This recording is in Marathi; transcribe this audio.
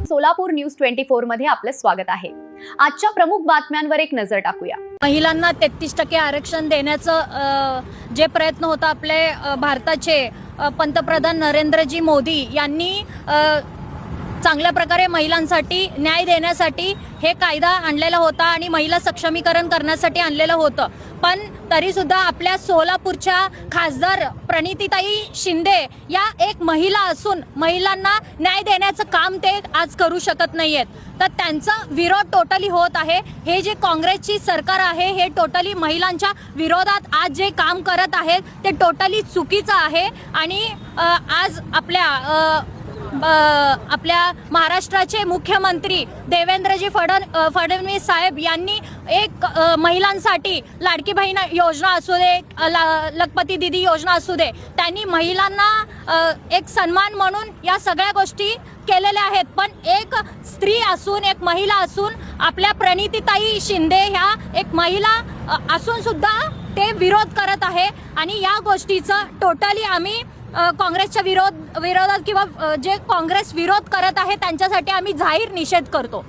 सोलापूर न्यूज 24 मध्ये आपलं स्वागत आहे। आजच्या प्रमुख बातम्यांवर एक नजर टाकूया। महिलांना 33% आरक्षण देण्याचं जे प्रयत्न होता आपले भारताचे पंतप्रधान नरेंद्रजी मोदी यांनी चांगल्या प्रकारे महिलांसाठी न्याय देण्यासाठी हे कायदा आणलेला होता आणि महिला सक्षमीकरण करण्यासाठी आणलेलं होतं। पण तरी सुद्धा आपल्या सोलापूरच्या खासदार प्रणितीताई शिंदे या एक महिला असून महिलांना न्याय देण्याचं काम ते आज करू शकत नाहीयेत, तर त्यांचा विरोध टोटली होत आहे। हे जे काँग्रेसची सरकार आहे हे टोटली महिलांच्या विरोधात आज जे काम करत आहे ते टोटली चुकीचं आहे। आणि आज आपल्या महाराष्ट्राचे मुख्यमंत्री देवेंद्रजी फडणवीस साहेब यांनी एक महिलांसाठी लाडकी बहीण योजना असू दे, लखपती दीदी योजना असू दे, त्यांनी महिलांना एक सन्मान म्हणून या सगळ्या गोष्टी केलेल्या आहेत। पण एक स्त्री असून, एक महिला असून, आपल्या प्रणितीताई शिंदे ह्या एक महिला असून सुद्धा ते विरोध करत आहे। आणि या गोष्टीचं टोटली आम्ही काँग्रेसच्या विरोधात किंवा जे काँग्रेस विरोध करत आहे त्यांच्यासाठी आम्ही जाहीर निषेध करतो।